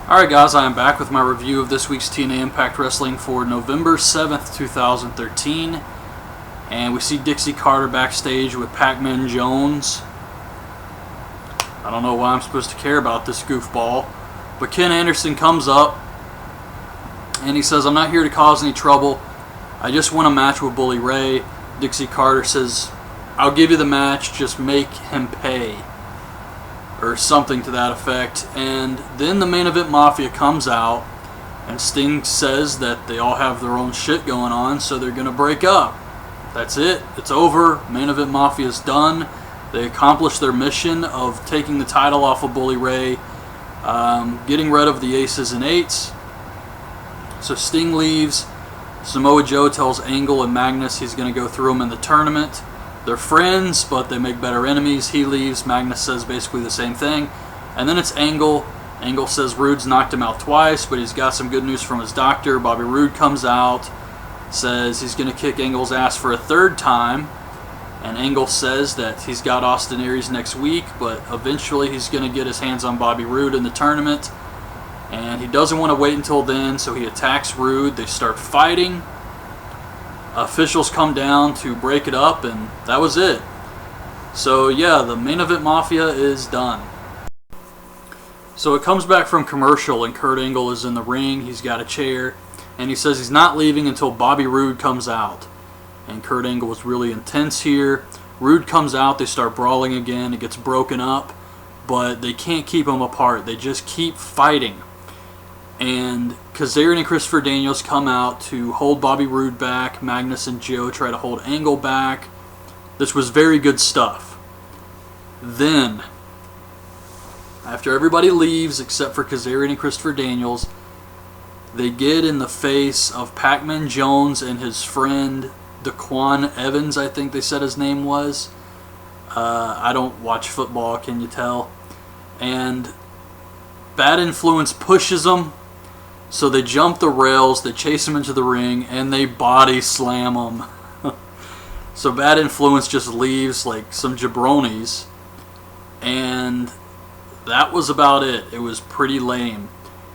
Alright guys, I am back with my review of this week's TNA Impact Wrestling for November 7th, 2013. And we see Dixie Carter backstage with Pac-Man Jones. I don't know why I'm supposed to care about this goofball. But Ken Anderson comes up and he says, "I'm not here to cause any trouble. I just want a match with Bully Ray." Dixie Carter says, "I'll give you the match, just make him pay." Or something to that effect. And then the Main Event Mafia comes out, and Sting says that they all have their own shit going on, so they're going to break up. That's it. It's over. Main Event Mafia's done. They accomplished their mission of taking the title off of Bully Ray, getting rid of the Aces and Eights. So Sting leaves. Samoa Joe tells Angle and Magnus he's going to go through them in the tournament. They're friends, but they make better enemies. He leaves. Magnus says basically the same thing. And then it's Angle. Angle says Rude's knocked him out twice, but he's got some good news from his doctor. Bobby Roode comes out, says he's going to kick Angle's ass for a third time. And Angle says that he's got Austin Aries next week, but eventually he's going to get his hands on Bobby Roode in the tournament. And he doesn't want to wait until then, so he attacks Roode. They start fighting. Officials come down to break it up, and that was it. So yeah, the Main Event Mafia is done. So it comes back from commercial, and Kurt Angle is in the ring. He's got a chair, and he says he's not leaving until Bobby Roode comes out. And Kurt Angle was really intense here. Roode comes out, they start brawling again. It gets broken up, but they can't keep them apart. They just keep fighting. And Kazarian and Christopher Daniels come out to hold Bobby Roode back. Magnus and Joe try to hold Angle back. This was very good stuff. Then, after everybody leaves except for Kazarian and Christopher Daniels, they get in the face of Pac-Man Jones and his friend Daquan Evans, I think they said his name was. I don't watch football, can you tell? And Bad Influence pushes them. So they jump the rails, they chase him into the ring, and they body slam him. So Bad Influence just leaves like some jabronis. And that was about it. It was pretty lame.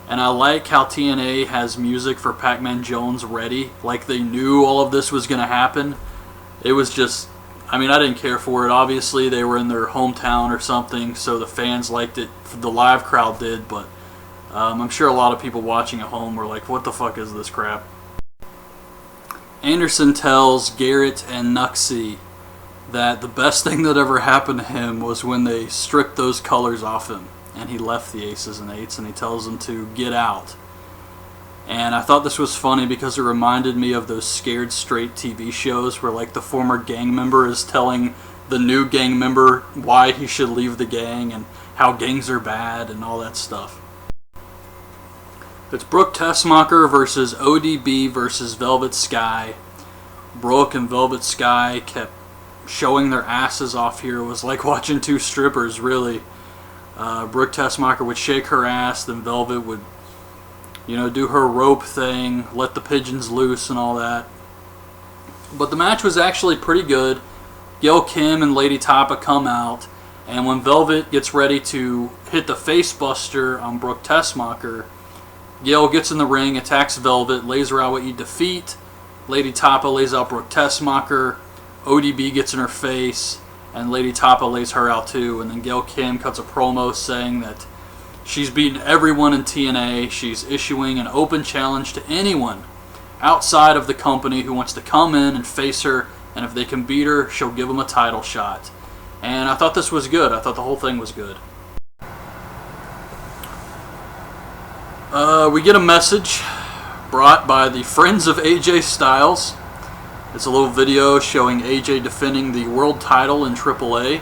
And I like how TNA has music for Pac-Man Jones ready. Like they knew all of this was going to happen. It was just, I mean, I didn't care for it. Obviously, they were in their hometown or something, so the fans liked it. The live crowd did, but I'm sure a lot of people watching at home were like, what the fuck is this crap? Anderson tells Garrett and Nuxie that the best thing that ever happened to him was when they stripped those colors off him and he left the Aces and Eights, and he tells them to get out. And I thought this was funny because it reminded me of those Scared Straight TV shows where like the former gang member is telling the new gang member why he should leave the gang and how gangs are bad and all that stuff. It's Brooke Tessmacher versus ODB versus Velvet Sky. Brooke and Velvet Sky kept showing their asses off here. It was like watching two strippers, really. Brooke Tessmacher would shake her ass, then Velvet would, do her rope thing, let the pigeons loose and all that. But the match was actually pretty good. Gail Kim and Lady Tapa come out, and when Velvet gets ready to hit the face buster on Brooke Tessmacher, Gail gets in the ring, attacks Velvet, lays her out with a defeat. Lady Tapa lays out Brooke Tessmacher. ODB gets in her face, and Lady Tapa lays her out too. And then Gail Kim cuts a promo saying that she's beaten everyone in TNA. She's issuing an open challenge to anyone outside of the company who wants to come in and face her. And if they can beat her, she'll give them a title shot. And I thought this was good. I thought the whole thing was good. We get a message brought by the Friends of AJ Styles. It's a little video showing AJ defending the world title in AAA.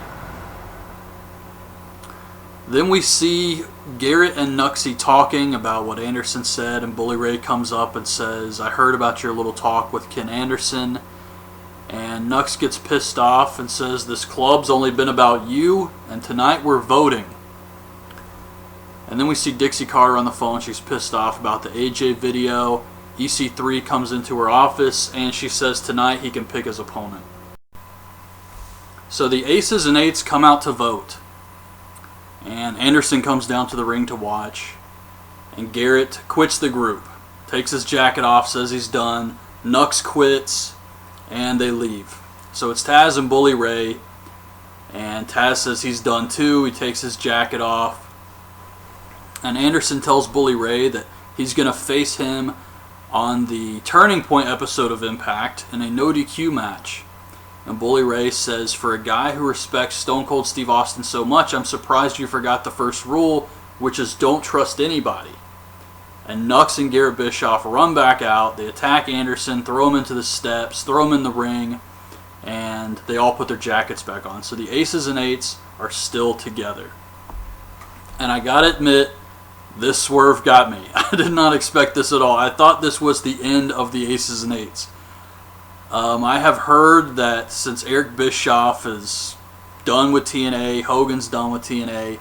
Then we see Garrett and Nuxie talking about what Anderson said, and Bully Ray comes up and says, "I heard about your little talk with Ken Anderson." And Nux gets pissed off and says, "This club's only been about you, and tonight we're voting." And then we see Dixie Carter on the phone. She's pissed off about the AJ video. EC3 comes into her office, and she says tonight he can pick his opponent. So the Aces and Eights come out to vote. And Anderson comes down to the ring to watch. and Garrett quits the group. Takes his jacket off, says he's done. Nux quits, and they leave. So it's Taz and Bully Ray, and Taz says he's done too. He takes his jacket off, and Anderson tells Bully Ray that he's going to face him on the Turning Point episode of Impact in a no DQ match. And Bully Ray says, for a guy who respects Stone Cold Steve Austin so much, I'm surprised you forgot the first rule, which is don't trust anybody. And Nux and Garrett Bischoff run back out. They attack Anderson, throw him into the steps, throw him in the ring, and they all put their jackets back on. So the Aces and Eights are still together. And I gotta admit, this swerve got me. I did not expect this at all. I thought this was the end of the Aces and Eights. I have heard that since Eric Bischoff is done with TNA, Hogan's done with TNA,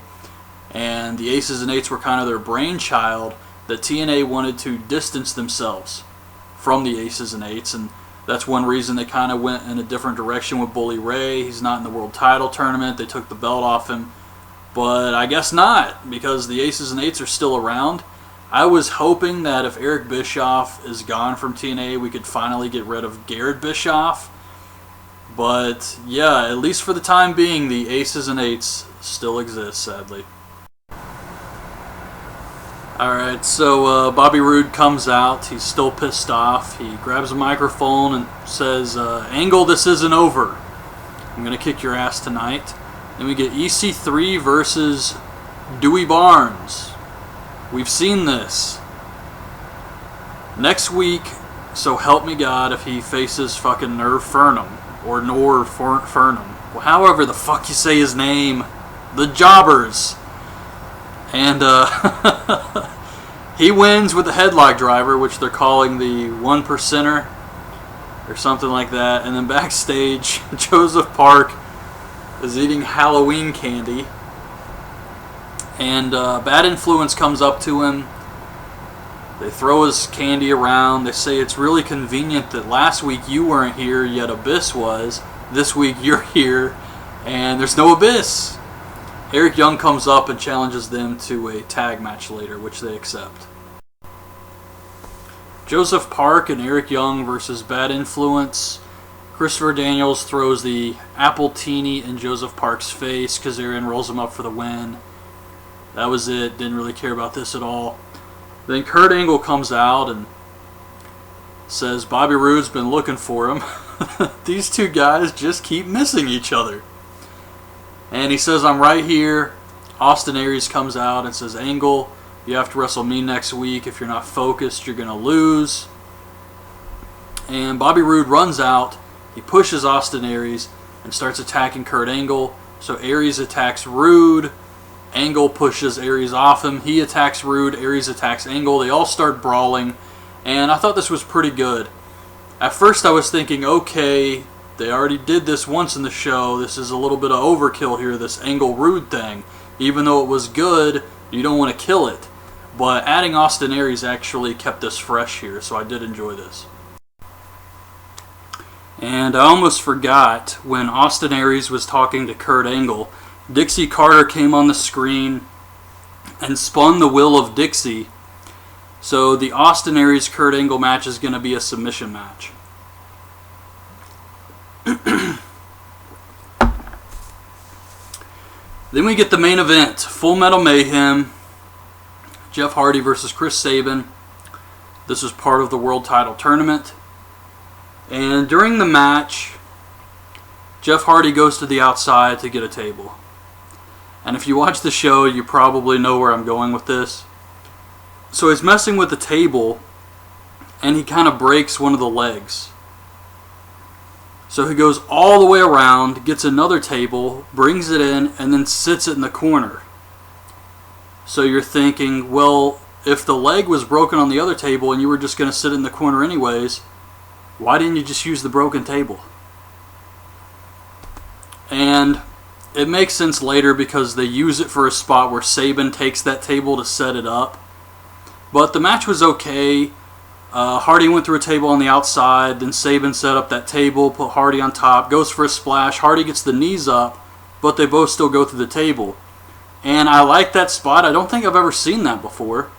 and the Aces and Eights were kind of their brainchild, that TNA wanted to distance themselves from the Aces and Eights, and that's one reason they kind of went in a different direction with Bully Ray. He's not in the world title tournament. They took the belt off him. But I guess not, because the Aces and Eights are still around. I was hoping that if Eric Bischoff is gone from TNA, we could finally get rid of Garrett Bischoff. But yeah, at least for the time being, the Aces and Eights still exist, sadly. Alright, so Bobby Roode comes out. He's still pissed off. He grabs a microphone and says, Angle, this isn't over. I'm going to kick your ass tonight. Then we get EC3 versus Dewey Barnes. We've seen this. Next week, so help me God, if he faces fucking Nerve Furnham. Or Norv Furnham. Well, however the fuck you say his name. The Jobbers. And he wins with the headlock driver, which they're calling the 1%er or something like that. And then backstage, Joseph Park is eating Halloween candy. And Bad Influence comes up to him. They throw his candy around. They say it's really convenient that last week you weren't here, yet Abyss was. This week you're here, and there's no Abyss. Eric Young comes up and challenges them to a tag match later, which they accept. Joseph Park and Eric Young versus Bad Influence. Christopher Daniels throws the apple teeny in Joseph Park's face. Kazarian rolls him up for the win. That was it. Didn't really care about this at all. Then Kurt Angle comes out and says Bobby Roode's been looking for him. These two guys just keep missing each other. And he says, I'm right here. Austin Aries comes out and says, Angle, you have to wrestle me next week. If you're not focused, you're going to lose. And Bobby Roode runs out. He pushes Austin Aries and starts attacking Kurt Angle. So Aries attacks Roode. Angle pushes Aries off him. He attacks Roode. Aries attacks Angle. They all start brawling. And I thought this was pretty good. At first I was thinking, okay, they already did this once in the show. This is a little bit of overkill here, this Angle Roode thing. Even though it was good, you don't want to kill it. But adding Austin Aries actually kept this fresh here, so I did enjoy this. And I almost forgot, when Austin Aries was talking to Kurt Angle, Dixie Carter came on the screen and spun the wheel of Dixie. So the Austin Aries Kurt Angle match is going to be a submission match. Then we get the main event, Full Metal Mayhem, Jeff Hardy versus Chris Sabin. This is part of the World Title Tournament. And during the match, Jeff Hardy goes to the outside to get a table. And if you watch the show, you probably know where I'm going with this. So he's messing with the table, and he kind of breaks one of the legs. So he goes all the way around, gets another table, brings it in, and then sits it in the corner. So you're thinking, well, if the leg was broken on the other table and you were just going to sit in the corner anyways, why didn't you just use the broken table? And it makes sense later because they use it for a spot where Sabin takes that table to set it up. But the match was okay. Hardy went through a table on the outside, then Sabin set up that table, put Hardy on top, goes for a splash. Hardy gets the knees up, but they both still go through the table. And I like that spot. I don't think I've ever seen that before.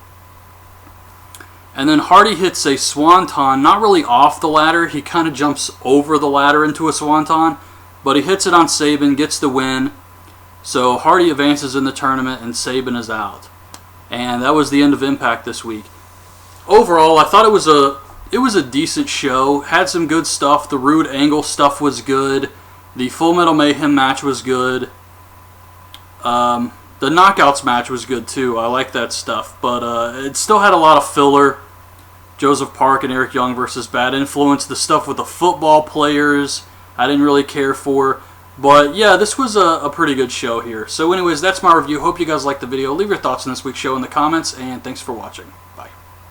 And then Hardy hits a swanton, not really off the ladder. He kind of jumps over the ladder into a swanton, but he hits it on Sabin, gets the win. So Hardy advances in the tournament, and Sabin is out. And that was the end of Impact this week. Overall, I thought it was a decent show. Had some good stuff. The Rude Angle stuff was good. The Full Metal Mayhem match was good. The Knockouts match was good too. I like that stuff. But it still had a lot of filler. Joseph Park and Eric Young versus Bad Influence. The stuff with the football players, I didn't really care for. But yeah, this was a pretty good show here. So anyways, that's my review. Hope you guys liked the video. Leave your thoughts on this week's show in the comments, and thanks for watching.